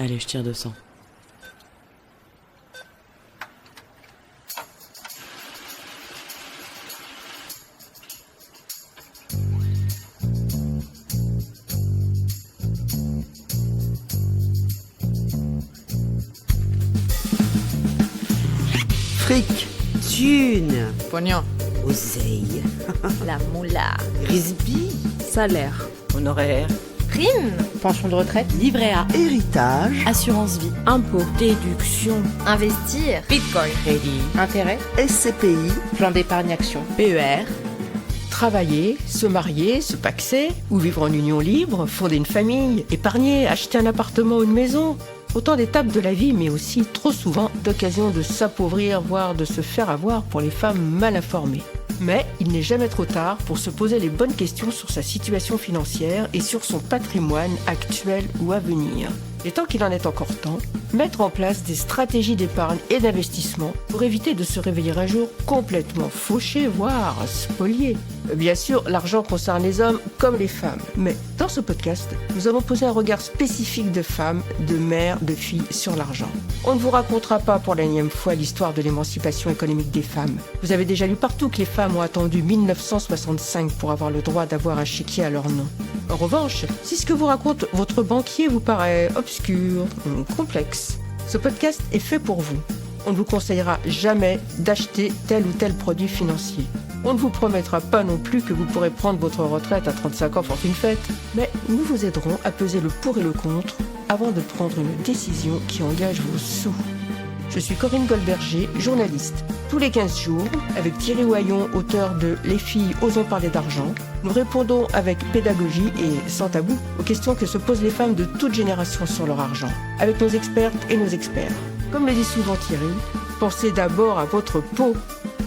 Allez, je tire 200. Fric, thune, Pognon. oseille, La moula. risby, Salaire. Honoraire. Prime. Pension de retraite. Livret A. héritage, Assurance vie. Impôt. Déduction. Investir. Bitcoin. Crédit. Intérêt. SCPI, Plan d'épargne action. PER. Travailler, se marier, se paxer, ou vivre en union libre, fonder une famille, épargner, acheter un appartement ou une maison. Autant d'étapes de la vie, mais aussi trop souvent d'occasions de s'appauvrir, voire de se faire avoir pour les femmes mal informées. Mais il n'est jamais trop tard pour se poser les bonnes questions sur sa situation financière et sur son patrimoine actuel ou à venir. Et tant qu'il en est encore temps, mettre en place des stratégies d'épargne et d'investissement pour éviter de se réveiller un jour complètement fauché, voire spolié. Bien sûr, l'argent concerne les hommes comme les femmes. Mais dans ce podcast, nous avons posé un regard spécifique de femmes, de mères, de filles sur l'argent. On ne vous racontera pas pour la énième fois l'histoire de l'émancipation économique des femmes. Vous avez déjà lu partout que les femmes ont attendu 1965 pour avoir le droit d'avoir un chéquier à leur nom. En revanche, si ce que vous raconte votre banquier vous paraît obscur ou complexe, ce podcast est fait pour vous. On ne vous conseillera jamais d'acheter tel ou tel produit financier. On ne vous promettra pas non plus que vous pourrez prendre votre retraite à 35 ans pour une fête, mais nous vous aiderons à peser le pour et le contre avant de prendre une décision qui engage vos sous. Je suis Corinne Goldberger, journaliste. Tous les 15 jours, avec Thierry Oyon, auteur de Les filles osons parler d'argent, nous répondons avec pédagogie et sans tabou aux questions que se posent les femmes de toute génération sur leur argent, avec nos expertes et nos experts. Comme le dit souvent Thierry, pensez d'abord à votre peau.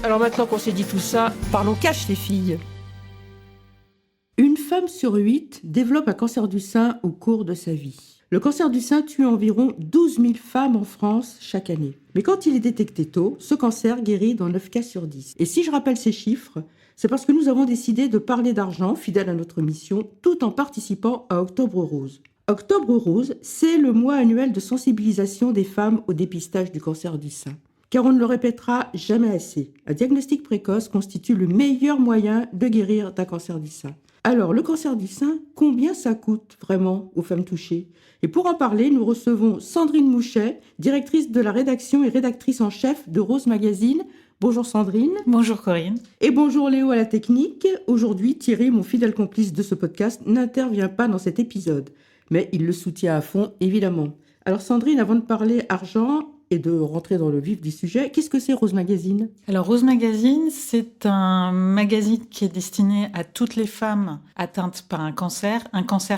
Alors maintenant qu'on s'est dit tout ça, parlons cash les filles. Une femme sur 8 développe un cancer du sein au cours de sa vie. Le cancer du sein tue environ 12 000 femmes en France chaque année. Mais quand il est détecté tôt, ce cancer guérit dans 9 cas sur 10. Et si je rappelle ces chiffres, c'est parce que nous avons décidé de parler d'argent, fidèle à notre mission, tout en participant à Octobre Rose. Octobre Rose, c'est le mois annuel de sensibilisation des femmes au dépistage du cancer du sein. Car on ne le répétera jamais assez, un diagnostic précoce constitue le meilleur moyen de guérir d'un cancer du sein. Alors, le cancer du sein, combien ça coûte vraiment aux femmes touchées ? Et pour en parler, nous recevons Sandrine Mouchet, directrice de la rédaction et rédactrice en chef de Rose Magazine. Bonjour Sandrine. Bonjour Corinne. Et bonjour Léo à la technique. Aujourd'hui, Thierry, mon fidèle complice de ce podcast, n'intervient pas dans cet épisode. Mais il le soutient à fond, évidemment. Alors Sandrine, avant de parler argent et de rentrer dans le vif du sujet, qu'est-ce que c'est Rose Magazine ? Alors Rose Magazine, c'est un magazine qui est destiné à toutes les femmes atteintes par un cancer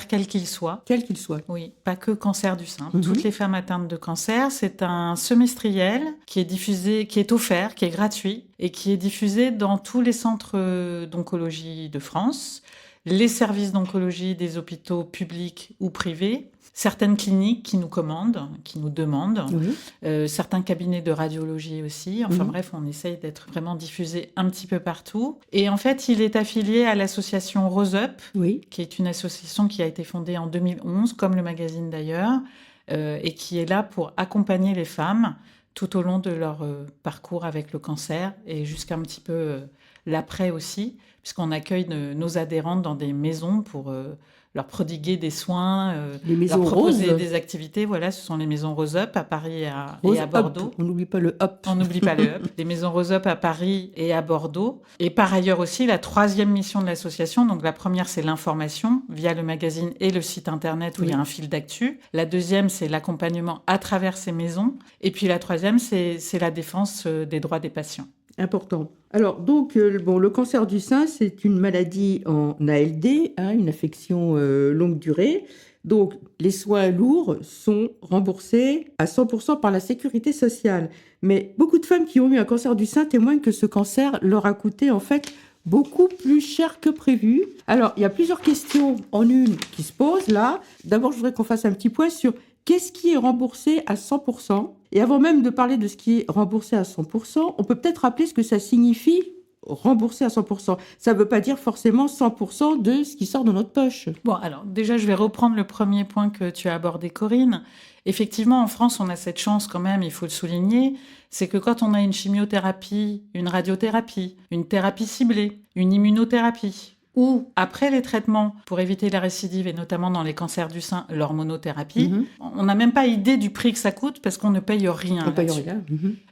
quel qu'il soit. Quel qu'il soit. Oui, pas que cancer du sein. Toutes les femmes atteintes de cancer, c'est un semestriel qui est diffusé, qui est offert, qui est gratuit et qui est diffusé dans tous les centres d'oncologie de France, les services d'oncologie des hôpitaux publics ou privés, certaines cliniques qui nous commandent, qui nous demandent, certains cabinets de radiologie aussi. Enfin bref, on essaye d'être vraiment diffusé un petit peu partout. Et en fait, il est affilié à l'association Rose Up, qui est une association qui a été fondée en 2011, comme le magazine d'ailleurs, et qui est là pour accompagner les femmes tout au long de leur parcours avec le cancer et jusqu'à un petit peu l'après aussi, puisqu'on accueille nos adhérentes dans des maisons pour leur prodiguer des soins, leur proposer roses. des activités. Voilà, ce sont les maisons Rose Up à Paris et à Bordeaux. Up. On n'oublie pas le Up. On n'oublie pas le Up. Les maisons Rose Up à Paris et à Bordeaux. Et par ailleurs aussi, la troisième mission de l'association, donc la première, c'est l'information via le magazine et le site internet où il y a un fil d'actu. La deuxième, c'est l'accompagnement à travers ces maisons. Et puis la troisième, c'est la défense des droits des patients. Important. Alors, donc, le cancer du sein, c'est une maladie en ALD, une affection longue durée. Donc, les soins lourds sont remboursés à 100% par la sécurité sociale. Mais beaucoup de femmes qui ont eu un cancer du sein témoignent que ce cancer leur a coûté, en fait, beaucoup plus cher que prévu. Alors, il y a plusieurs questions en une qui se posent là. D'abord, je voudrais qu'on fasse un petit point sur qu'est-ce qui est remboursé à 100%. Et avant même de parler de ce qui est remboursé à 100%, on peut peut-être rappeler ce que ça signifie remboursé à 100%. Ça ne veut pas dire forcément 100% de ce qui sort de notre poche. Bon, alors déjà, je vais reprendre le premier point que tu as abordé, Corinne. Effectivement, en France, on a cette chance quand même, il faut le souligner, c'est que quand on a une chimiothérapie, une radiothérapie, une thérapie ciblée, une immunothérapie, ou après les traitements pour éviter la récidive, et notamment dans les cancers du sein, l'hormonothérapie, on n'a même pas idée du prix que ça coûte parce qu'on ne paye rien. On paye là-dessus.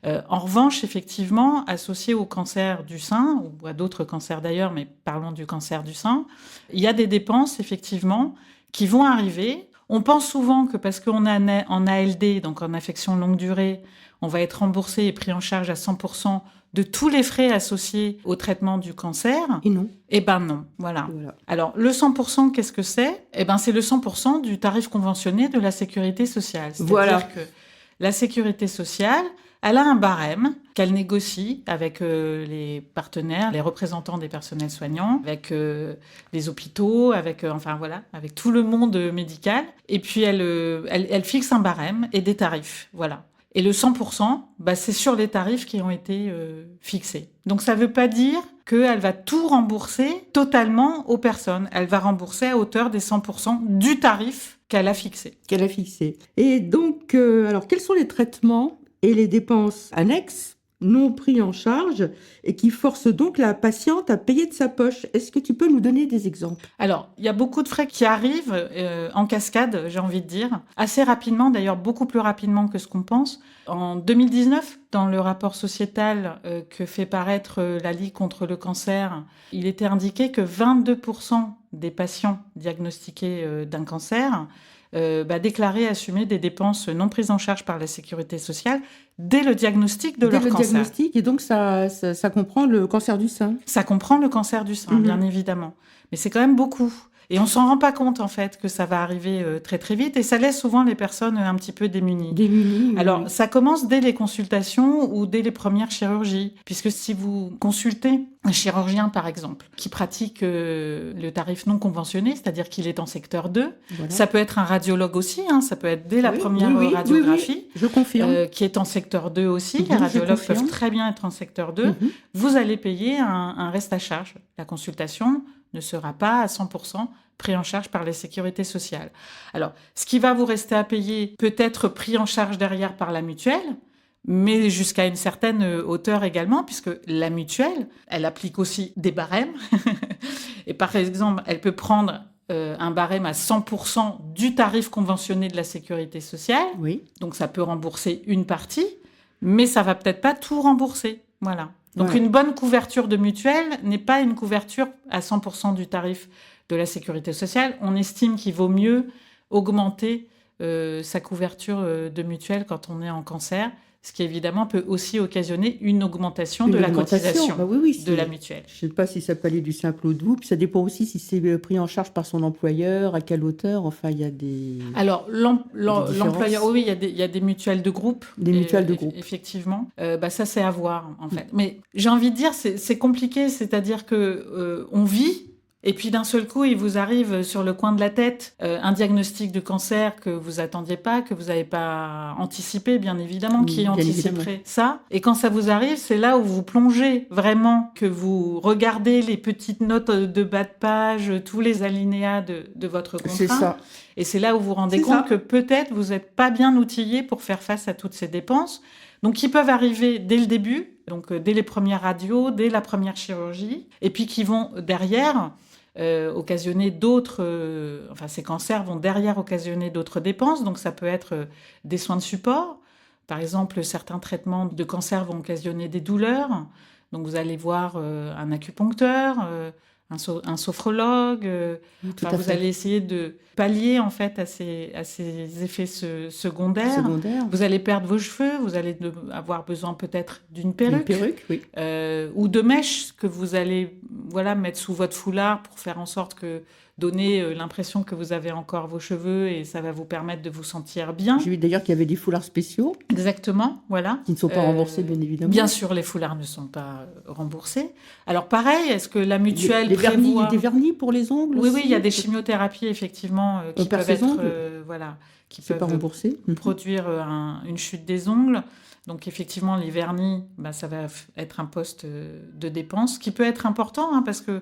rien. En revanche, effectivement, associé au cancer du sein, ou à d'autres cancers d'ailleurs, mais parlons du cancer du sein, il y a des dépenses, effectivement, qui vont arriver. On pense souvent que parce qu'on est en ALD, donc en affection longue durée, on va être remboursé et pris en charge à 100% de tous les frais associés au traitement du cancer. Et non. Eh ben non, voilà. Alors, le 100%, qu'est-ce que c'est ? Eh ben, c'est le 100% du tarif conventionné de la sécurité sociale. C'est-à-dire que la sécurité sociale, elle a un barème qu'elle négocie avec les partenaires, les représentants des personnels soignants, avec les hôpitaux, avec avec tout le monde médical. Et puis elle fixe un barème et des tarifs, voilà. Et le 100%, c'est sur les tarifs qui ont été fixés. Donc ça ne veut pas dire qu'elle va tout rembourser totalement aux personnes. Elle va rembourser à hauteur des 100% du tarif qu'elle a fixé. Et donc, alors quels sont les traitements et les dépenses annexes non pris en charge et qui forcent donc la patiente à payer de sa poche? Est-ce que tu peux nous donner des exemples? Alors, il y a beaucoup de frais qui arrivent en cascade, j'ai envie de dire, assez rapidement, d'ailleurs beaucoup plus rapidement que ce qu'on pense. En 2019, dans le rapport sociétal que fait paraître la Ligue contre le cancer, il était indiqué que 22% des patients diagnostiqués d'un cancer déclarer assumer des dépenses non prises en charge par la sécurité sociale dès le diagnostic de leur cancer. Diagnostic, et donc ça comprend le cancer du sein. Ça comprend le cancer du sein, bien évidemment. Mais c'est quand même beaucoup. Et on s'en rend pas compte, en fait, que ça va arriver très, très vite. Et ça laisse souvent les personnes un petit peu démunies. Alors, ça commence dès les consultations ou dès les premières chirurgies. Puisque si vous consultez un chirurgien, par exemple, qui pratique le tarif non conventionné, c'est-à-dire qu'il est en secteur 2, ça peut être un radiologue aussi, ça peut être dès la première radiographie. Je confirme. Qui est en secteur 2 aussi. Les radiologues peuvent très bien être en secteur 2. Vous allez payer un reste à charge. La consultation ne sera pas à 100% pris en charge par la sécurité sociale. Alors, ce qui va vous rester à payer peut être pris en charge derrière par la mutuelle, mais jusqu'à une certaine hauteur également, puisque la mutuelle, elle applique aussi des barèmes. Et par exemple, elle peut prendre un barème à 100% du tarif conventionné de la sécurité sociale. Oui. Donc, ça peut rembourser une partie, mais ça va peut-être pas tout rembourser. Voilà. Donc, une bonne couverture de mutuelle n'est pas une couverture à 100% du tarif de la sécurité sociale. On estime qu'il vaut mieux augmenter sa couverture de mutuelle quand on est en cancer, ce qui évidemment peut aussi occasionner une augmentation de la cotisation de la mutuelle. Je ne sais pas si ça peut aller du simple au doux, puis ça dépend aussi si c'est pris en charge par son employeur, à quelle hauteur, enfin il y a des... Alors l'employeur, oui, il y a des mutuelles de groupe. Des mutuelles de groupe. Effectivement. Ça c'est à voir en fait. Mais j'ai envie de dire, c'est compliqué, c'est-à-dire que on vit. Et puis d'un seul coup, il vous arrive sur le coin de la tête un diagnostic de cancer que vous attendiez pas, que vous n'avez pas anticipé, bien évidemment, qui anticiperait ça. Et quand ça vous arrive, c'est là où vous plongez vraiment, que vous regardez les petites notes de bas de page, tous les alinéas de votre contrat. C'est ça. Et c'est là où vous vous rendez compte que peut-être vous n'êtes pas bien outillé pour faire face à toutes ces dépenses. Donc, qui peuvent arriver dès le début, donc dès les premières radios, dès la première chirurgie, et puis qui vont derrière occasionner d'autres... ces cancers vont derrière occasionner d'autres dépenses. Donc, ça peut être des soins de support. Par exemple, certains traitements de cancer vont occasionner des douleurs. Donc, vous allez voir un acupuncteur, un sophrologue. Vous allez essayer de pallier en fait à ces effets secondaires. Vous allez perdre vos cheveux, vous allez avoir besoin peut-être d'une perruque. Une perruque, oui. Ou de mèches que vous allez mettre sous votre foulard pour faire en sorte que donner l'impression que vous avez encore vos cheveux et ça va vous permettre de vous sentir bien. J'ai vu d'ailleurs qu'il y avait des foulards spéciaux Exactement, voilà. qui ne sont pas remboursés, bien évidemment. Bien sûr, les foulards ne sont pas remboursés. Alors pareil, est-ce que la mutuelle les vernis, il y prévoit... a des vernis pour les ongles Oui, aussi oui, il y a des chimiothérapies, effectivement, qui perd peuvent ses être... ongles voilà, qui C'est pas peuvent remboursé. produire une chute des ongles. Donc effectivement, les vernis, ça va être un poste de dépense qui peut être important, hein, parce que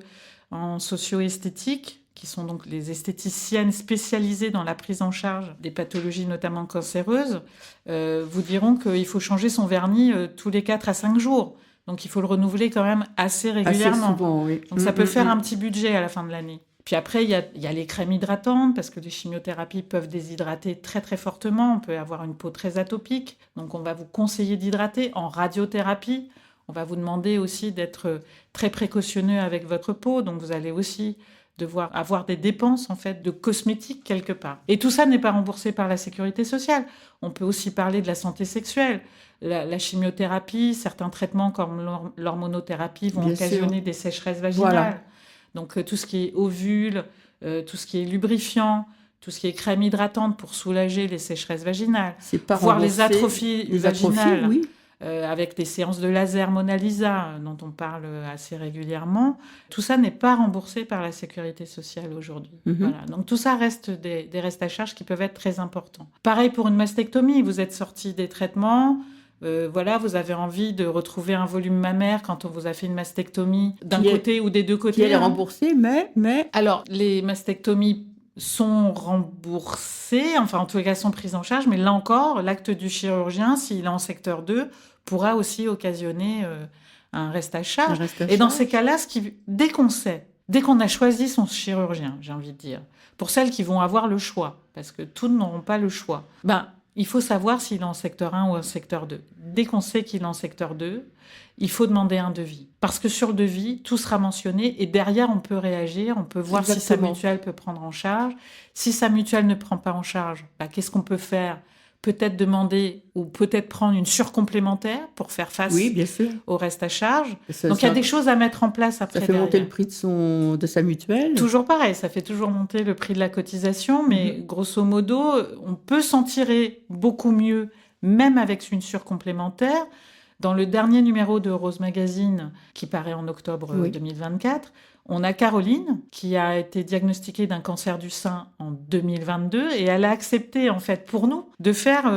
en socio-esthétique, qui sont donc les esthéticiennes spécialisées dans la prise en charge des pathologies notamment cancéreuses, vous diront qu'il faut changer son vernis tous les 4 à 5 jours. Donc il faut le renouveler quand même assez régulièrement. Assez souvent, oui. Donc ça peut faire un petit budget à la fin de l'année. Puis après, il y a les crèmes hydratantes, parce que les chimiothérapies peuvent déshydrater très très fortement. On peut avoir une peau très atopique. Donc on va vous conseiller d'hydrater. En radiothérapie, on va vous demander aussi d'être très précautionneux avec votre peau. Donc vous allez aussi devoir avoir des dépenses en fait de cosmétiques quelque part. Et tout ça n'est pas remboursé par la sécurité sociale. On peut aussi parler de la santé sexuelle. La chimiothérapie, certains traitements comme l'hormonothérapie vont occasionner des sécheresses vaginales. Voilà. Donc tout ce qui est ovules, tout ce qui est lubrifiant, tout ce qui est crème hydratante pour soulager les sécheresses vaginales, voire les atrophies vaginales, oui. Avec des séances de laser Mona Lisa dont on parle assez régulièrement. Tout ça n'est pas remboursé par la sécurité sociale aujourd'hui. Voilà. Donc tout ça reste des restes à charge qui peuvent être très importants. Pareil pour une mastectomie, vous êtes sorti des traitements... vous avez envie de retrouver un volume mammaire quand on vous a fait une mastectomie d'un côté ou des deux côtés. Qui est remboursée, mais... Alors, les mastectomies sont remboursées, enfin en tout cas sont prises en charge, mais là encore, l'acte du chirurgien, s'il est en secteur 2, pourra aussi occasionner un reste à charge. Et dans ces cas-là, dès qu'on a choisi son chirurgien, j'ai envie de dire, pour celles qui vont avoir le choix, parce que toutes n'auront pas le choix, il faut savoir s'il est en secteur 1 ou en secteur 2. Dès qu'on sait qu'il est en secteur 2, il faut demander un devis. Parce que sur le devis, tout sera mentionné et derrière, on peut réagir, on peut voir si sa mutuelle peut prendre en charge. Si sa mutuelle ne prend pas en charge, qu'est-ce qu'on peut faire ? Peut-être demander ou peut-être prendre une surcomplémentaire pour faire face au reste à charge. Donc, il y a des choses à mettre en place après. Ça fait monter le prix de sa mutuelle. Toujours pareil, ça fait toujours monter le prix de la cotisation, mais grosso modo, on peut s'en tirer beaucoup mieux, même avec une surcomplémentaire. Dans le dernier numéro de Rose Magazine, qui paraît en octobre 2024, on a Caroline, qui a été diagnostiquée d'un cancer du sein en 2022, et elle a accepté, en fait, pour nous, de faire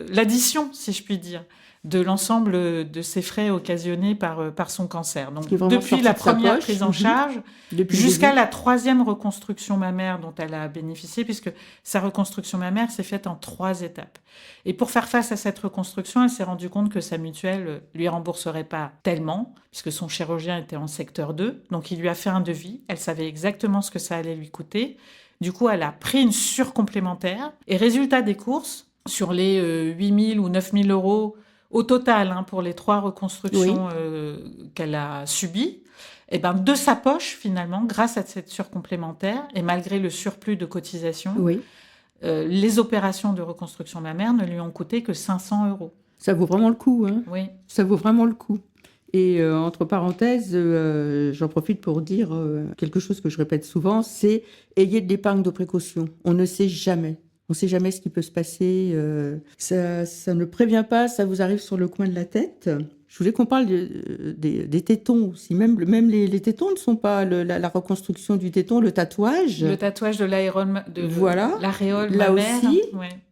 l'addition, si je puis dire, de l'ensemble de ses frais occasionnés par son cancer. Donc, depuis la première prise en charge jusqu'à la 3e reconstruction mammaire dont elle a bénéficié, puisque sa reconstruction mammaire s'est faite en 3 étapes. Et pour faire face à cette reconstruction, elle s'est rendue compte que sa mutuelle lui rembourserait pas tellement, puisque son chirurgien était en secteur 2. Donc, il lui a fait un devis. Elle savait exactement ce que ça allait lui coûter. Du coup, elle a pris une surcomplémentaire. Et résultat des courses, sur les 8 000 ou 9 000 euros au total, pour les 3 reconstructions qu'elle a subies, de sa poche, finalement, grâce à cette surcomplémentaire, et malgré le surplus de cotisation, les opérations de reconstruction mammaire ne lui ont coûté que 500 euros. Ça vaut vraiment le coup, hein ? Oui. Ça vaut vraiment le coup. Et entre parenthèses, j'en profite pour dire quelque chose que je répète souvent, c'est ayez de l'épargne de précaution. On ne sait jamais. On ne sait jamais ce qui peut se passer. Ça ne prévient pas, ça vous arrive sur le coin de la tête. Je voulais qu'on parle des tétons aussi. Même les tétons ne sont pas la reconstruction du téton, le tatouage. Le tatouage de l'aréole là mammaire.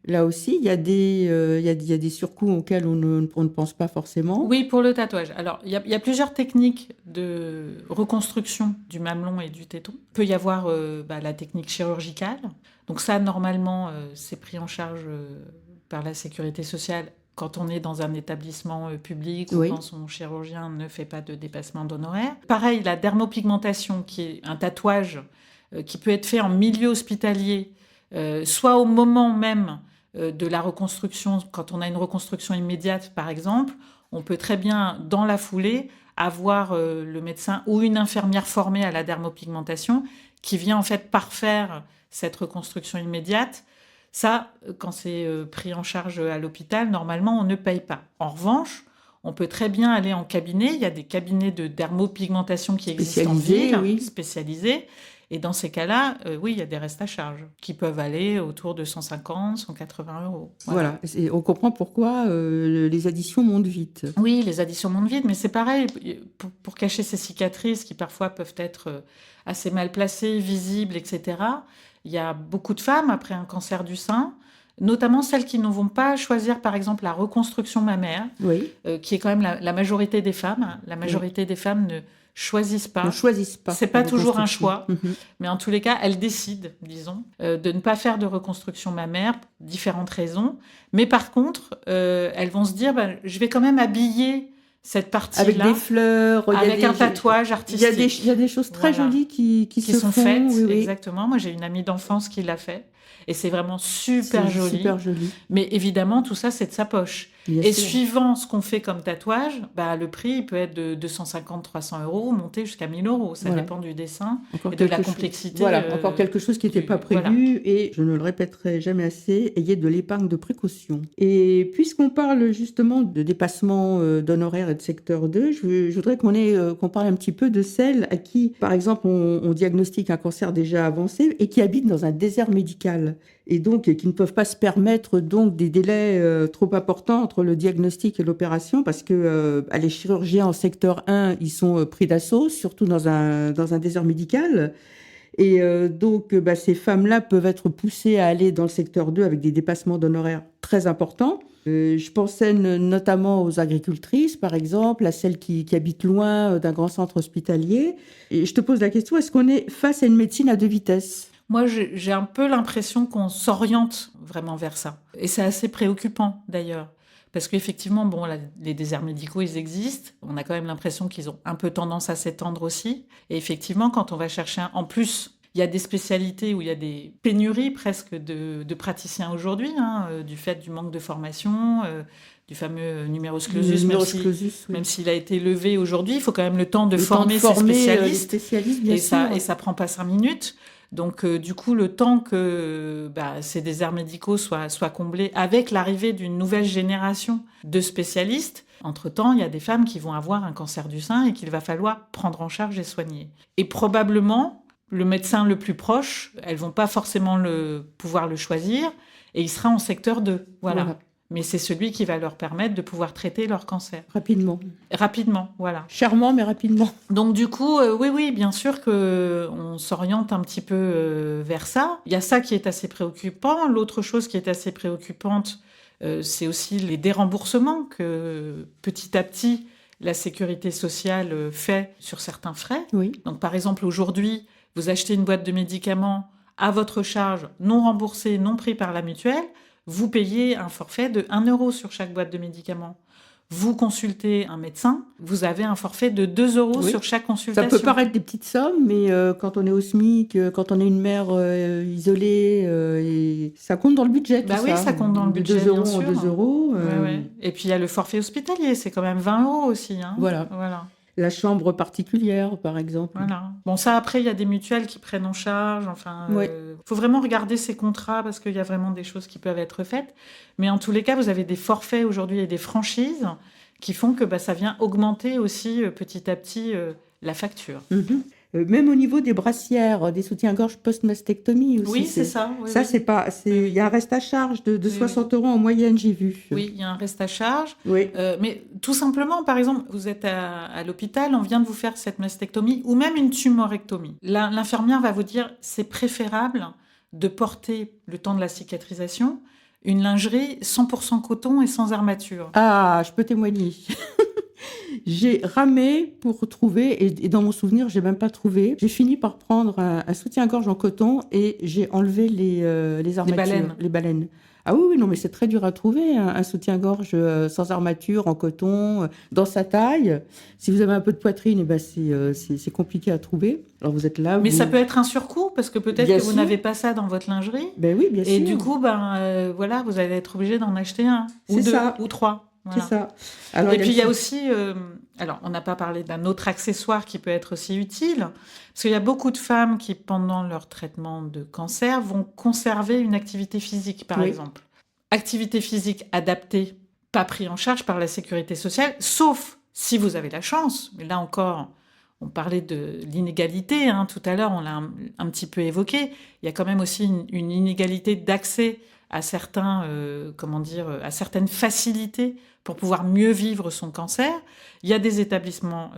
Là aussi, il y a des surcoûts auxquels on ne pense pas forcément. Oui, pour le tatouage. Alors, il y a plusieurs techniques de reconstruction du mamelon et du téton. Il peut y avoir la technique chirurgicale. Donc ça, normalement, c'est pris en charge par la sécurité sociale quand on est dans un établissement public ou quand son chirurgien ne fait pas de dépassement d'honoraires. Pareil, la dermopigmentation, qui est un tatouage qui peut être fait en milieu hospitalier, soit au moment même de la reconstruction, quand on a une reconstruction immédiate, par exemple, on peut très bien, dans la foulée, avoir le médecin ou une infirmière formée à la dermopigmentation qui vient en fait parfaire cette reconstruction immédiate. Ça, quand c'est pris en charge à l'hôpital, normalement, on ne paye pas. En revanche, on peut très bien aller en cabinet. Il y a des cabinets de dermopigmentation qui existent en ville, spécialisés. Et dans ces cas-là, oui, il y a des restes à charge qui peuvent aller autour de 150, 180 €. Voilà. Et on comprend pourquoi les additions montent vite. Oui, les additions montent vite, mais c'est pareil, pour cacher ces cicatrices qui parfois peuvent être assez mal placées, visibles, etc. Il y a beaucoup de femmes après un cancer du sein, notamment celles qui ne vont pas choisir, par exemple, la reconstruction mammaire, Oui. qui est quand même la majorité des femmes. La majorité des femmes ne choisissent pas. Ne choisissent pas. C'est pas la toujours un reconstruction. choix, mais en tous les cas, elles décident, disons, de ne pas faire de reconstruction mammaire, pour différentes raisons. Mais par contre, elles vont se dire, je vais quand même habiller cette partie-là Avec des fleurs, il y a avec des- un tatouage Il artistique. y a des choses très Voilà. jolies qui qui se sont font. faites, oui, oui. exactement. Moi, j'ai une amie d'enfance qui l'a fait. Et c'est vraiment super C'est joli. Super joli. Mais évidemment, tout ça, c'est de sa poche. Bien Et sûr. suivant ce qu'on fait comme tatouage, le prix il peut être de 250, 300 €, monter jusqu'à 1000 €. Ça Voilà. dépend du dessin Encore et de la quelque chose- complexité. Voilà, encore quelque chose qui n'était pas prévu et je ne le répéterai jamais assez, ayez de l'épargne de précaution. Et puisqu'on parle justement de dépassement d'honoraires et de secteur 2, je voudrais qu'on parle un petit peu de celles à qui, par exemple, on diagnostique un cancer déjà avancé et qui habitent dans un désert médical et donc qui ne peuvent pas se permettre donc des délais trop importants entre le diagnostic et l'opération parce que les chirurgiens en secteur 1, ils sont pris d'assaut, surtout dans un désert médical. Et donc, ces femmes-là peuvent être poussées à aller dans le secteur 2 avec des dépassements d'honoraires très importants. Je pensais notamment aux agricultrices, par exemple, à celles qui habitent loin d'un grand centre hospitalier. Et je te pose la question, est-ce qu'on est face à une médecine à deux vitesses ? Moi, j'ai un peu l'impression qu'on s'oriente vraiment vers ça. Et c'est assez préoccupant, d'ailleurs. Parce qu'effectivement, les déserts médicaux, ils existent. On a quand même l'impression qu'ils ont un peu tendance à s'étendre aussi. Et effectivement, quand on va chercher en plus, il y a des spécialités où il y a des pénuries presque de praticiens aujourd'hui, du fait du manque de formation, du fameux numerus clausus, même s'il a été levé aujourd'hui. Il faut quand même le temps de former ces spécialistes. Les spécialistes, bien sûr. Et ça prend pas 5 minutes. Donc, du coup, le temps que ces déserts médicaux soient comblés avec l'arrivée d'une nouvelle génération de spécialistes, entre-temps, il y a des femmes qui vont avoir un cancer du sein et qu'il va falloir prendre en charge et soigner. Et probablement, le médecin le plus proche, elles vont pas forcément pouvoir le choisir et il sera en secteur 2. Voilà. Mais c'est celui qui va leur permettre de pouvoir traiter leur cancer. Rapidement, voilà. Charmant, mais rapidement. Donc du coup, oui, bien sûr qu'on s'oriente un petit peu vers ça. Il y a ça qui est assez préoccupant. L'autre chose qui est assez préoccupante, c'est aussi les déremboursements que petit à petit, la sécurité sociale fait sur certains frais. Oui. Donc par exemple, aujourd'hui, vous achetez une boîte de médicaments à votre charge, non remboursée, non pris par la mutuelle, vous payez un forfait de 1 € sur chaque boîte de médicaments. Vous consultez un médecin, vous avez un forfait de 2 € sur chaque consultation. Ça peut paraître des petites sommes, mais quand on est au SMIC, quand on est une mère isolée, ça compte dans le budget. Oui, ça compte dans le budget, 2 bien sûr. 2 €. Ouais. Et puis il y a le forfait hospitalier, c'est quand même 20 € aussi. Voilà. La chambre particulière, par exemple. Voilà. Bon, ça, après, il y a des mutuelles qui prennent en charge. Enfin, faut vraiment regarder ces contrats parce qu'il y a vraiment des choses qui peuvent être faites. Mais en tous les cas, vous avez des forfaits aujourd'hui et des franchises qui font que ça vient augmenter aussi petit à petit la facture. Même au niveau des brassières, des soutiens-gorge post-mastectomie aussi. Oui, c'est ça. Oui, ça, c'est pas. Il y a un reste à charge de 60 € en moyenne, j'ai vu. Oui, il y a un reste à charge. Oui. Mais tout simplement, par exemple, vous êtes à l'hôpital, on vient de vous faire cette mastectomie ou même une tumorectomie. L'infirmière va vous dire c'est préférable de porter le temps de la cicatrisation une lingerie 100% coton et sans armature. Ah, je peux témoigner. J'ai ramé pour trouver, et dans mon souvenir, j'ai même pas trouvé. J'ai fini par prendre un soutien-gorge en coton et j'ai enlevé les armatures. Les baleines. Ah oui, non, mais c'est très dur à trouver, un soutien-gorge sans armature, en coton, dans sa taille. Si vous avez un peu de poitrine, c'est compliqué à trouver. Alors vous êtes là. Mais ça peut être un surcoût, parce que peut-être que vous n'avez pas ça dans votre lingerie. Ben oui, bien sûr. Et du coup, vous allez être obligé d'en acheter un, ou deux, ou trois. Voilà. C'est ça. Alors, et puis il y a aussi, on n'a pas parlé d'un autre accessoire qui peut être aussi utile, parce qu'il y a beaucoup de femmes qui, pendant leur traitement de cancer, vont conserver une activité physique, par exemple. Activité physique adaptée, pas prise en charge par la sécurité sociale, sauf si vous avez la chance, mais là encore, On parlait de l'inégalité, tout à l'heure, on l'a un petit peu évoqué. Il y a quand même aussi une inégalité d'accès à certaines facilités pour pouvoir mieux vivre son cancer. Il y a des établissements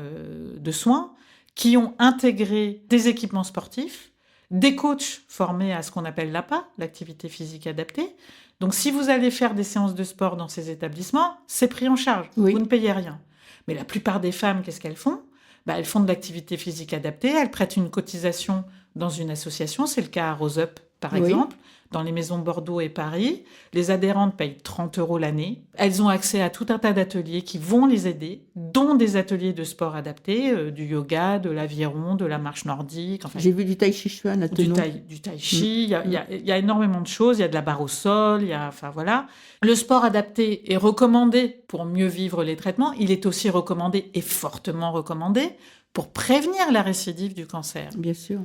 de soins qui ont intégré des équipements sportifs, des coachs formés à ce qu'on appelle l'APA, l'activité physique adaptée. Donc, si vous allez faire des séances de sport dans ces établissements, c'est pris en charge. Oui. Vous ne payez rien. Mais la plupart des femmes, qu'est-ce qu'elles font ? Elles font de l'activité physique adaptée, elles prêtent une cotisation dans une association. C'est le cas à Rose Up, par exemple, dans les maisons Bordeaux et Paris. Les adhérentes payent 30 € l'année. Elles ont accès à tout un tas d'ateliers qui vont les aider, dont des ateliers de sport adaptés, du yoga, de l'aviron, de la marche nordique. Enfin, j'ai vu du tai chi chuan à Tenon. Du tai chi, il y a énormément de choses. Il y a de la barre au sol, voilà. Le sport adapté est recommandé pour mieux vivre les traitements. Il est aussi recommandé et fortement recommandé pour prévenir la récidive du cancer. Bien sûr.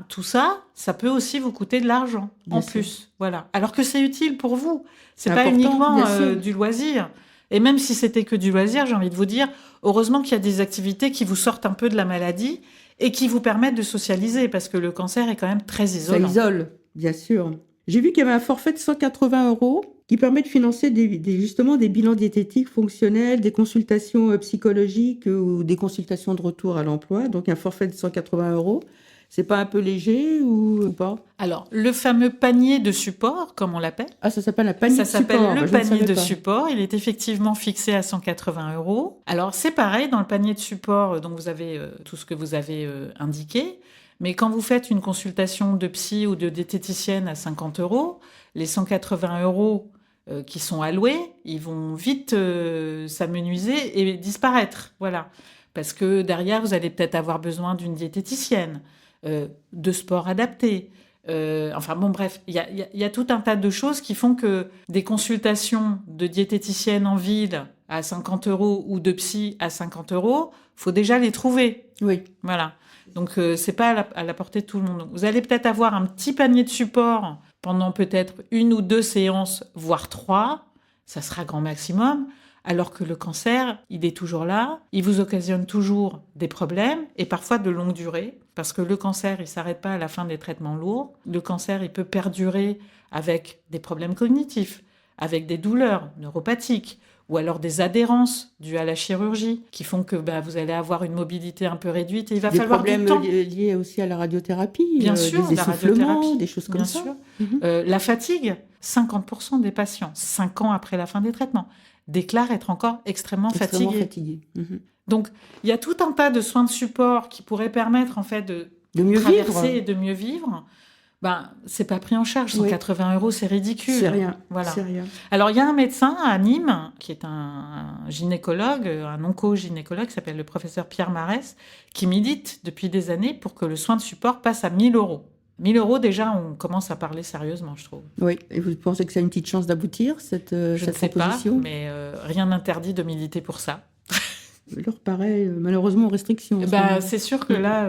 Tout ça, ça peut aussi vous coûter de l'argent en plus. Voilà. Alors que c'est utile pour vous. C'est pas uniquement du loisir. Et même si c'était que du loisir, j'ai envie de vous dire, heureusement qu'il y a des activités qui vous sortent un peu de la maladie et qui vous permettent de socialiser, parce que le cancer est quand même très isolant. Ça isole, bien sûr. J'ai vu qu'il y avait un forfait de 180 € qui permet de financer justement des bilans diététiques fonctionnels, des consultations psychologiques ou des consultations de retour à l'emploi. Donc un forfait de 180 €. C'est pas un peu léger ou pas ? Alors, le fameux panier de support, comme on l'appelle. Ah, ça s'appelle un panier de support. Ça s'appelle le panier de support. Il est effectivement fixé à 180 €. Alors, c'est pareil, dans le panier de support, donc vous avez tout ce que vous avez indiqué. Mais quand vous faites une consultation de psy ou de diététicienne à 50 €, les 180 € qui sont alloués, ils vont vite s'amenuiser et disparaître. Voilà. Parce que derrière, vous allez peut-être avoir besoin d'une diététicienne, de sport adapté. Bref, il y a tout un tas de choses qui font que des consultations de diététicienne en ville à 50 € ou de psy à 50 €, faut déjà les trouver. Oui. Voilà. Donc, c'est pas à la portée de tout le monde. Donc, vous allez peut-être avoir un petit panier de support pendant peut-être 1 ou 2 séances, voire 3. Ça sera grand maximum. Alors que le cancer, il est toujours là. Il vous occasionne toujours des problèmes et parfois de longue durée. Parce que le cancer, il s'arrête pas à la fin des traitements lourds. Le cancer, il peut perdurer avec des problèmes cognitifs, avec des douleurs neuropathiques, ou alors des adhérences dues à la chirurgie qui font que vous allez avoir une mobilité un peu réduite et il va falloir du temps. Des problèmes liés aussi à la radiothérapie, bien sûr, des la essoufflements, radiothérapie, des choses comme ça. Bien sûr. La fatigue, 50% des patients, 5 ans après la fin des traitements, déclarent être encore extrêmement fatigués. Donc, il y a tout un tas de soins de support qui pourraient permettre en fait de mieux traverser vivre. et de mieux vivre. C'est pas pris en charge. 180 €, c'est ridicule. C'est rien. Voilà. C'est rien. Alors, il y a un médecin à Nîmes, qui est un gynécologue, un onco-gynécologue, qui s'appelle le professeur Pierre Marès, qui milite depuis des années pour que le soin de support passe à 1 000 €. 1 000 €, déjà, on commence à parler sérieusement, je trouve. Oui, et vous pensez que ça a une petite chance d'aboutir, cette proposition ? Je ne sais pas, mais rien n'interdit de militer pour ça. Il leur paraît malheureusement en restriction. C'est sûr que là,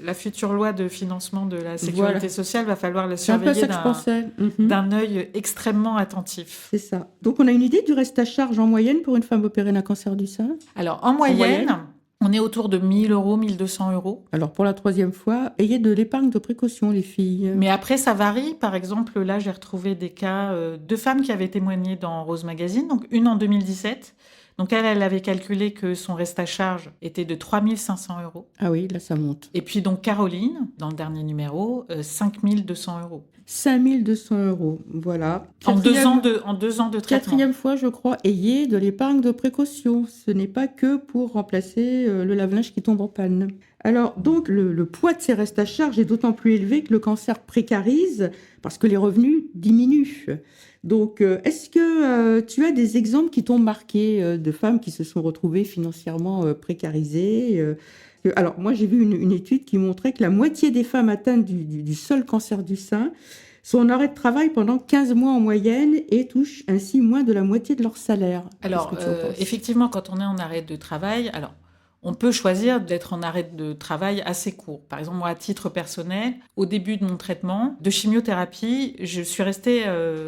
la future loi de financement de la sécurité sociale, va falloir la surveiller d'un œil extrêmement attentif. C'est ça. Donc, on a une idée du reste à charge en moyenne pour une femme opérée d'un cancer du sein ? Alors, en moyenne, on est autour de 1 000 €, 1 200 €. Alors, pour la 3e fois, ayez de l'épargne de précaution, les filles. Mais après, ça varie. Par exemple, là, j'ai retrouvé des cas de femmes qui avaient témoigné dans Rose Magazine, donc une en 2017. Donc, elle avait calculé que son reste à charge était de 3 500 €. Ah oui, là, ça monte. Et puis, donc, Caroline, dans le dernier numéro, 5 200 €. 5 200 €, voilà. En 2 ans de traitement. 4e fois, je crois, ayez de l'épargne de précaution. Ce n'est pas que pour remplacer le lave-linge qui tombe en panne. Alors, donc, le poids de ces restes à charge est d'autant plus élevé que le cancer précarise parce que les revenus diminuent. Donc, est-ce que tu as des exemples qui t'ont marqué de femmes qui se sont retrouvées financièrement précarisées Alors, moi, j'ai vu une étude qui montrait que la moitié des femmes atteintes du seul cancer du sein sont en arrêt de travail pendant 15 mois en moyenne et touchent ainsi moins de la moitié de leur salaire. Alors, effectivement, quand on est en arrêt de travail, on peut choisir d'être en arrêt de travail assez court. Par exemple, moi, à titre personnel, au début de mon traitement de chimiothérapie, je suis restée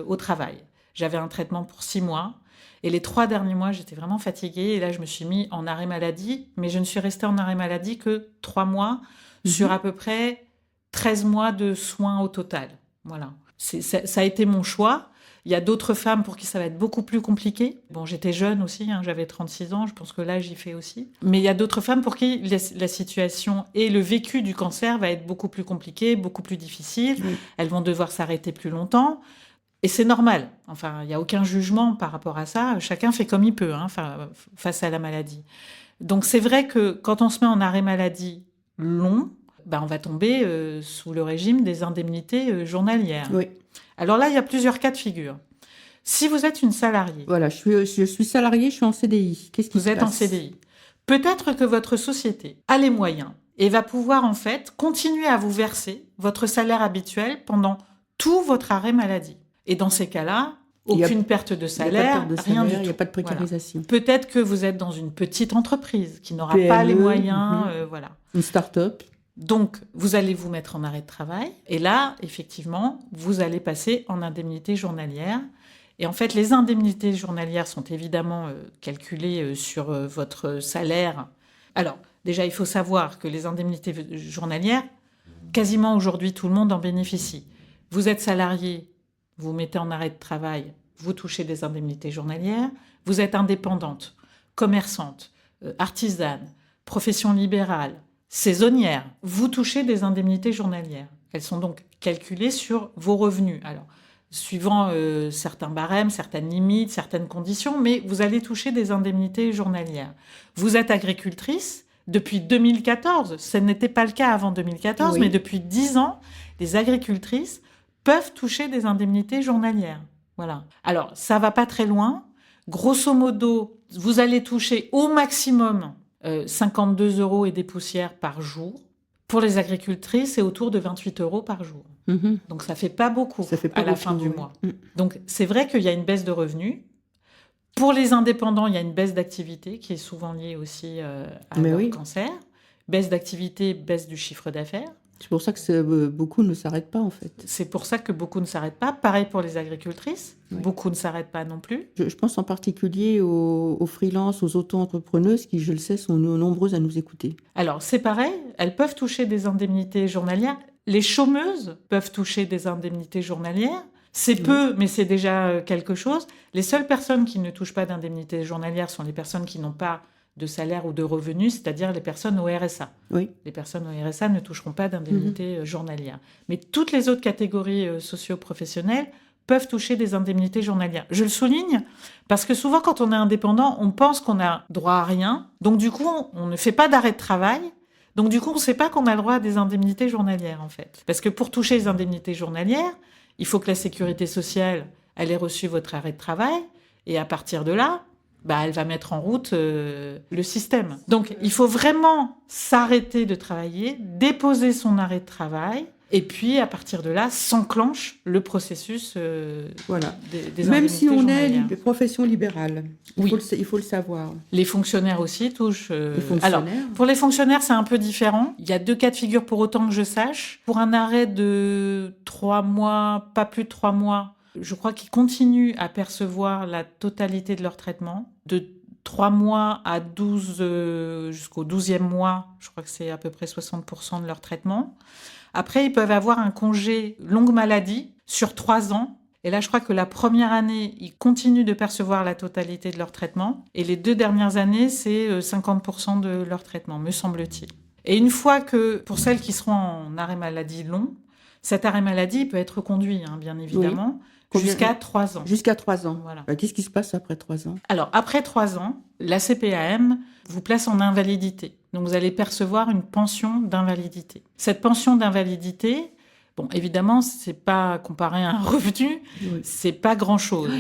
au travail. J'avais un traitement pour 6 mois. Et les 3 derniers mois, j'étais vraiment fatiguée. Et là, je me suis mis en arrêt maladie. Mais je ne suis restée en arrêt maladie que 3 mois sur à peu près 13 mois de soins au total. Voilà. Ça a été mon choix. Il y a d'autres femmes pour qui ça va être beaucoup plus compliqué. Bon, j'étais jeune aussi, j'avais 36 ans, je pense que là, j'y fais aussi. Mais il y a d'autres femmes pour qui la situation et le vécu du cancer va être beaucoup plus compliqué, beaucoup plus difficile. Oui. Elles vont devoir s'arrêter plus longtemps. Et c'est normal. Enfin, il n'y a aucun jugement par rapport à ça. Chacun fait comme il peut face à la maladie. Donc, c'est vrai que quand on se met en arrêt maladie long, on va tomber sous le régime des indemnités journalières. Oui. Alors là, il y a plusieurs cas de figure. Si vous êtes une salariée... Voilà, je suis salariée, je suis en CDI. Qu'est-ce qui se passe ? Vous êtes en CDI. Peut-être que votre société a les moyens et va pouvoir en fait continuer à vous verser votre salaire habituel pendant tout votre arrêt maladie. Et dans ces cas-là, aucune perte de salaire, rien du tout. Il n'y a pas de précarisation. Voilà. Peut-être que vous êtes dans une petite entreprise qui n'aura pas les moyens. Voilà. Une start-up. Donc, vous allez vous mettre en arrêt de travail. Et là, effectivement, vous allez passer en indemnité journalière. Et en fait, les indemnités journalières sont évidemment calculées sur votre salaire. Alors, déjà, il faut savoir que les indemnités journalières, quasiment aujourd'hui, tout le monde en bénéficie. Vous êtes salarié, vous vous mettez en arrêt de travail, vous touchez des indemnités journalières. Vous êtes indépendante, commerçante, artisane, profession libérale, saisonnière, vous touchez des indemnités journalières. Elles sont donc calculées sur vos revenus. Alors, suivant certains barèmes, certaines limites, certaines conditions, mais vous allez toucher des indemnités journalières. Vous êtes agricultrice depuis 2014. Ce n'était pas le cas avant 2014, mais depuis 10 ans, les agricultrices peuvent toucher des indemnités journalières. Voilà. Alors, ça va pas très loin. Grosso modo, vous allez toucher au maximum 52 € et des poussières par jour. Pour les agricultrices, c'est autour de 28 € par jour. Mmh. Donc, ça fait pas beaucoup à la fin du mois. Mmh. Donc, c'est vrai qu'il y a une baisse de revenus. Pour les indépendants, il y a une baisse d'activité qui est souvent liée aussi à leur cancer. Baisse d'activité, baisse du chiffre d'affaires. C'est pour ça que beaucoup ne s'arrêtent pas, en fait. C'est pour ça que beaucoup ne s'arrêtent pas. Pareil pour les agricultrices. Oui. Beaucoup ne s'arrêtent pas non plus. Je pense en particulier aux freelances, aux auto-entrepreneuses qui, je le sais, sont nombreuses à nous écouter. Alors, c'est pareil. Elles peuvent toucher des indemnités journalières. Les chômeuses peuvent toucher des indemnités journalières. C'est peu, mais c'est déjà quelque chose. Les seules personnes qui ne touchent pas d'indemnités journalières sont les personnes qui n'ont pas de salaire ou de revenus, c'est-à-dire les personnes au RSA. Oui. Les personnes au RSA ne toucheront pas d'indemnités journalières. Mais toutes les autres catégories socio-professionnelles peuvent toucher des indemnités journalières. Je le souligne parce que souvent, quand on est indépendant, on pense qu'on a droit à rien. Donc, du coup, on ne fait pas d'arrêt de travail. Donc, du coup, on ne sait pas qu'on a le droit à des indemnités journalières, en fait. Parce que pour toucher les indemnités journalières, il faut que la sécurité sociale, elle ait reçu votre arrêt de travail. Et à partir de là, elle va mettre en route le système. Donc, il faut vraiment s'arrêter de travailler, déposer son arrêt de travail, et puis, à partir de là, s'enclenche le processus des Même si on est journalières. Profession libérale, il faut le savoir. Les fonctionnaires aussi touchent... Les fonctionnaires. Alors, pour les fonctionnaires, c'est un peu différent. Il y a 2 cas de figure pour autant que je sache. Pour un arrêt de 3 mois, pas plus de 3 mois, je crois qu'ils continuent à percevoir la totalité de leur traitement. De 3 mois à 12, jusqu'au 12e mois, je crois que c'est à peu près 60% de leur traitement. Après, ils peuvent avoir un congé longue maladie sur 3 ans. Et là, je crois que la première année, ils continuent de percevoir la totalité de leur traitement. Et les 2 dernières années, c'est 50% de leur traitement, me semble-t-il. Et une fois que, pour celles qui seront en arrêt maladie long, cet arrêt maladie peut être reconduit, bien évidemment. Oui. Jusqu'à 3 ans. Jusqu'à 3 ans. Voilà. Qu'est-ce qui se passe après 3 ans ? Alors, après 3 ans, la CPAM vous place en invalidité. Donc, vous allez percevoir une pension d'invalidité. Cette pension d'invalidité, bon, évidemment, c'est pas comparé à un revenu, c'est pas grand-chose.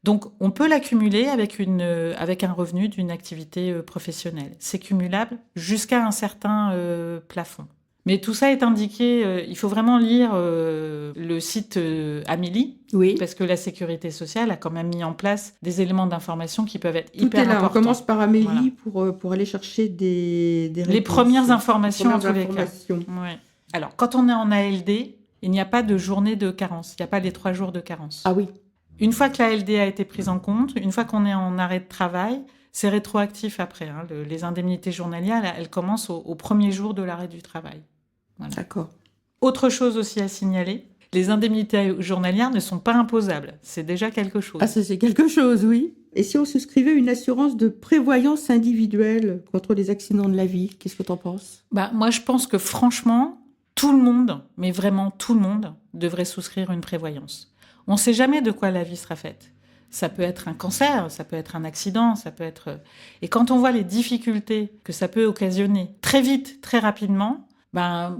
Donc, on peut l'accumuler avec un revenu d'une activité professionnelle. C'est cumulable jusqu'à un certain plafond. Mais tout ça est indiqué, il faut vraiment lire le site Amélie, parce que la Sécurité sociale a quand même mis en place des éléments d'information qui peuvent être hyper importants. On commence par Amélie pour aller chercher des réponses. Les premières informations en tous les cas. Oui. Alors, quand on est en ALD, il n'y a pas de journée de carence, il n'y a pas les 3 jours de carence. Ah oui. Une fois que la LD a été prise en compte, une fois qu'on est en arrêt de travail, c'est rétroactif après. Les indemnités journalières, elles commencent au premier jour de l'arrêt du travail. Voilà. D'accord. Autre chose aussi à signaler, les indemnités journalières ne sont pas imposables. C'est déjà quelque chose. Ah, ça c'est quelque chose, oui. Et si on souscrivait une assurance de prévoyance individuelle contre les accidents de la vie, qu'est-ce que tu en penses ? Moi, je pense que franchement, tout le monde, mais vraiment tout le monde, devrait souscrire une prévoyance. On ne sait jamais de quoi la vie sera faite. Ça peut être un cancer, ça peut être un accident, ça peut être... Et quand on voit les difficultés que ça peut occasionner très vite, très rapidement,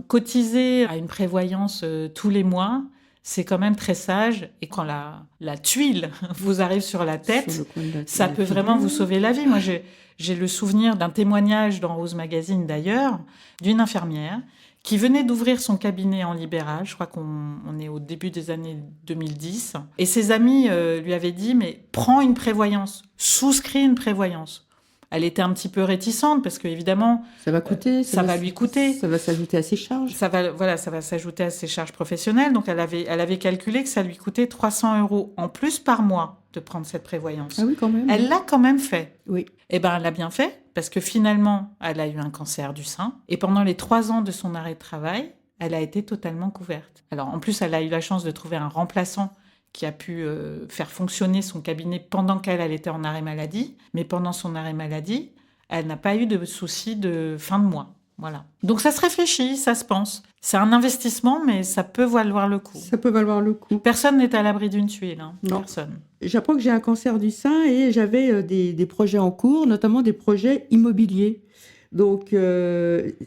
cotiser à une prévoyance tous les mois, c'est quand même très sage. Et quand la tuile vous arrive sur la tête, ça peut vraiment vous sauver la vie. Moi, j'ai le souvenir d'un témoignage dans Rose Magazine, d'ailleurs, d'une infirmière qui venait d'ouvrir son cabinet en libéral. Je crois qu'on est au début des années 2010. Et ses amis lui avaient dit « Mais prends une prévoyance, souscris une prévoyance ». Elle était un petit peu réticente parce qu'évidemment... Ça va coûter. Ça va lui coûter. Ça va s'ajouter à ses charges. Ça va s'ajouter à ses charges professionnelles. Donc, elle avait calculé que ça lui coûtait 300 € en plus par mois de prendre cette prévoyance. Ah oui, quand même. Elle l'a quand même fait. Oui. Eh bien, elle l'a bien fait parce que finalement, elle a eu un cancer du sein. Et pendant les 3 ans de son arrêt de travail, elle a été totalement couverte. Alors, en plus, elle a eu la chance de trouver un remplaçant qui a pu faire fonctionner son cabinet pendant qu'elle était en arrêt maladie. Mais pendant son arrêt maladie, elle n'a pas eu de soucis de fin de mois. Voilà. Donc ça se réfléchit, ça se pense. C'est un investissement, mais ça peut valoir le coup. Ça peut valoir le coup. Personne n'est à l'abri d'une tuile. Non. Personne. J'apprends que j'ai un cancer du sein et j'avais des projets en cours, notamment des projets immobiliers. Donc,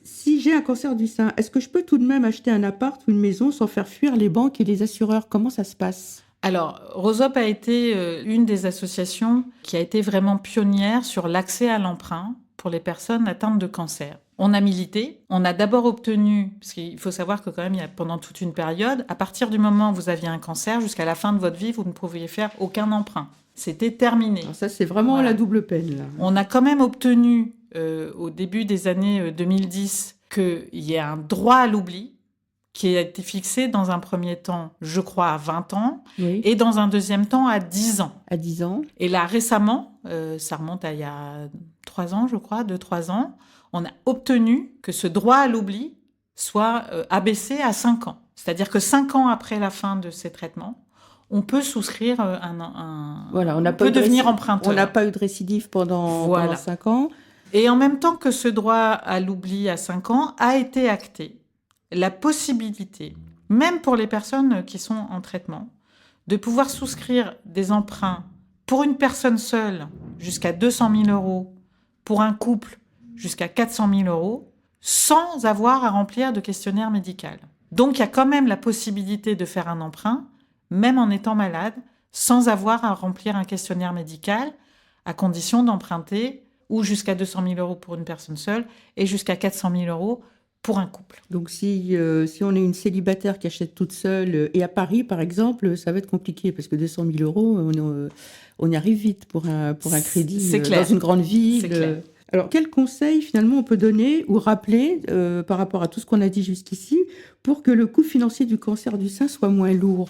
si j'ai un cancer du sein, est-ce que je peux tout de même acheter un appart ou une maison sans faire fuir les banques et les assureurs ? Comment ça se passe ? Alors, Rosop a été une des associations qui a été vraiment pionnière sur l'accès à l'emprunt pour les personnes atteintes de cancer. On a milité, on a d'abord obtenu, parce qu'il faut savoir que quand même, pendant toute une période, à partir du moment où vous aviez un cancer, jusqu'à la fin de votre vie, vous ne pouviez faire aucun emprunt. C'était terminé. Alors ça, c'est vraiment la double peine, là. On a quand même obtenu, au début des années 2010, qu'il y ait un droit à l'oubli, qui a été fixé dans un premier temps, je crois, à 20 ans, Oui. et dans un deuxième temps à 10 ans. À 10 ans. Et là, récemment, ça remonte à il y a 3 ans, je crois, 2-3 ans, on a obtenu que ce droit à l'oubli soit abaissé à 5 ans. C'est-à-dire que 5 ans après la fin de ces traitements, on peut souscrire on peut devenir emprunteur. On n'a pas eu de récidive pendant 5 ans. Et en même temps que ce droit à l'oubli à 5 ans a été acté, la possibilité, même pour les personnes qui sont en traitement, de pouvoir souscrire des emprunts pour une personne seule jusqu'à 200 000 €, pour un couple jusqu'à 400 000 €, sans avoir à remplir de questionnaire médical. Donc, il y a quand même la possibilité de faire un emprunt, même en étant malade, sans avoir à remplir un questionnaire médical, à condition d'emprunter ou jusqu'à 200 000 € pour une personne seule et jusqu'à 400 000 € pour un couple. Donc, si on est une célibataire qui achète toute seule, et à Paris, par exemple, ça va être compliqué, parce que 200 000 €, on y arrive vite pour un crédit dans une grande ville. C'est clair. Alors, quel conseil, finalement, on peut donner ou rappeler par rapport à tout ce qu'on a dit jusqu'ici pour que le coût financier du cancer du sein soit moins lourd ?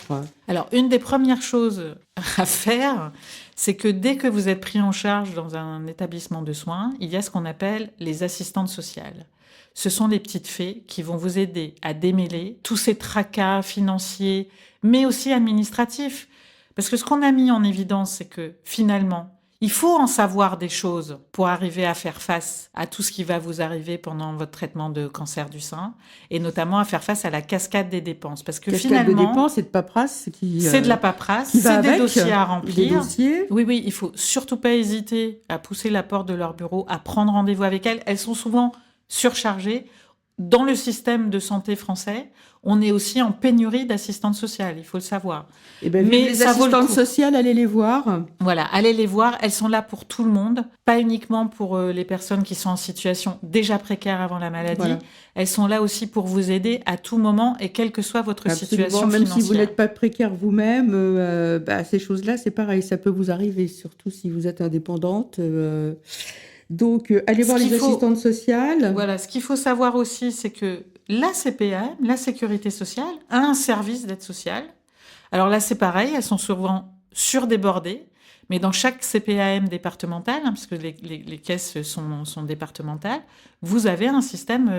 Alors, une des premières choses à faire, c'est que dès que vous êtes pris en charge dans un établissement de soins, il y a ce qu'on appelle les assistantes sociales. Ce sont les petites fées qui vont vous aider à démêler tous ces tracas financiers, mais aussi administratifs. Parce que ce qu'on a mis en évidence, c'est que finalement, il faut en savoir des choses pour arriver à faire face à tout ce qui va vous arriver pendant votre traitement de cancer du sein, et notamment à faire face à la cascade des dépenses. Parce que finalement, de dépenses et de paperasse c'est de la paperasse, c'est des dossiers à remplir. Des dossiers. Oui, il faut surtout pas hésiter à pousser la porte de leur bureau, à prendre rendez-vous avec elles. Elles sont souvent surchargées. Dans le système de santé français, on est aussi en pénurie d'assistantes sociales, il faut le savoir. Mais les assistantes sociales, allez les voir. Voilà, allez les voir. Elles sont là pour tout le monde, pas uniquement pour les personnes qui sont en situation déjà précaire avant la maladie. Voilà. Elles sont là aussi pour vous aider à tout moment et quelle que soit votre situation même financière. Si vous n'êtes pas précaire vous-même, ces choses-là, c'est pareil, ça peut vous arriver, surtout si vous êtes indépendante. Donc, allez voir les assistantes sociales. Voilà, ce qu'il faut savoir aussi, c'est que la CPAM, la Sécurité sociale, a un service d'aide sociale. Alors là, c'est pareil, elles sont souvent surdébordés. Mais dans chaque CPAM départemental, puisque les caisses sont départementales, vous avez un système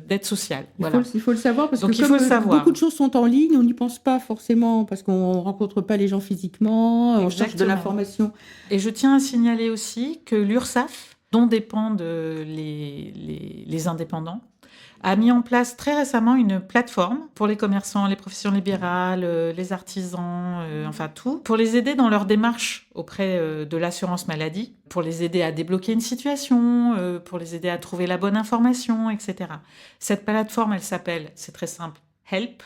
d'aide sociale. Il faut le savoir, parce Donc, que comme beaucoup de choses sont en ligne, on n'y pense pas forcément, parce qu'on ne rencontre pas les gens physiquement, on cherche de l'information. Et je tiens à signaler aussi que l'URSSAF, dont dépendent les indépendants, a mis en place très récemment une plateforme pour les commerçants, les professions libérales, les artisans, enfin tout, pour les aider dans leur démarche auprès de l'assurance maladie, pour les aider à débloquer une situation, pour les aider à trouver la bonne information, etc. Cette plateforme, elle s'appelle, c'est très simple, Help.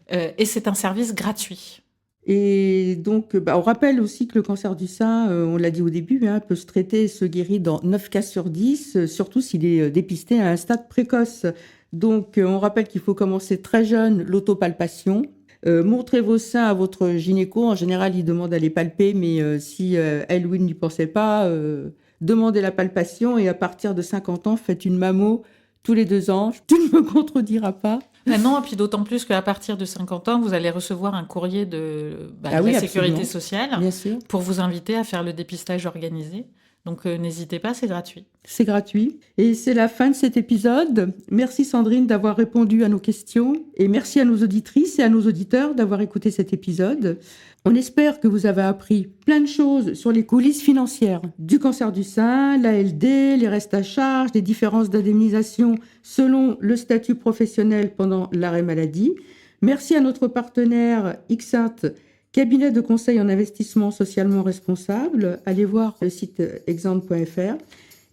Et c'est un service gratuit. Et donc, on rappelle aussi que le cancer du sein, on l'a dit au début, peut se traiter et se guérir dans 9 cas sur 10, surtout s'il est dépisté à un stade précoce. Donc, on rappelle qu'il faut commencer très jeune l'autopalpation. Montrez vos seins à votre gynéco. En général, il demande à les palper, mais si elle ou il n'y pensait pas, demandez la palpation. Et à partir de 50 ans, faites une mammo tous les 2 ans. Tu ne me contrediras pas. Non, et puis d'autant plus qu'à partir de 50 ans, vous allez recevoir un courrier de la Sécurité sociale pour vous inviter à faire le dépistage organisé. Donc n'hésitez pas, c'est gratuit. C'est gratuit. Et c'est la fin de cet épisode. Merci Sandrine d'avoir répondu à nos questions. Et merci à nos auditrices et à nos auditeurs d'avoir écouté cet épisode. On espère que vous avez appris plein de choses sur les coulisses financières du cancer du sein, l'ALD, les restes à charge, les différences d'indemnisation selon le statut professionnel pendant l'arrêt maladie. Merci à notre partenaire Xint, cabinet de conseil en investissement socialement responsable. Allez voir le site exant.fr.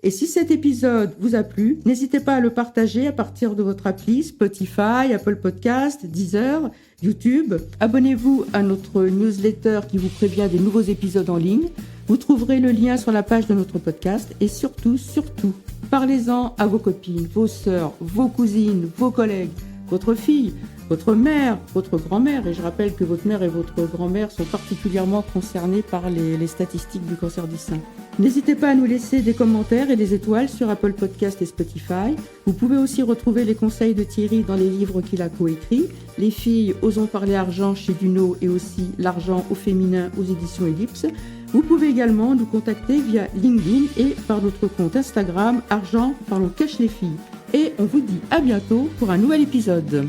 Et si cet épisode vous a plu, n'hésitez pas à le partager à partir de votre appli Spotify, Apple Podcast, Deezer, YouTube. Abonnez-vous à notre newsletter qui vous prévient des nouveaux épisodes en ligne. Vous trouverez le lien sur la page de notre podcast. Et surtout, parlez-en à vos copines, vos sœurs, vos cousines, vos collègues, votre fille, votre mère, votre grand-mère. Et je rappelle que votre mère et votre grand-mère sont particulièrement concernés par les statistiques du cancer du sein. N'hésitez pas à nous laisser des commentaires et des étoiles sur Apple Podcast et Spotify. Vous pouvez aussi retrouver les conseils de Thierry dans les livres qu'il a coécrits. Les filles, osons parler argent chez Duno et aussi l'argent au féminin aux éditions Ellipse. Vous pouvez également nous contacter via LinkedIn et par notre compte Instagram Argent Parlons Cache les filles. Et on vous dit à bientôt pour un nouvel épisode.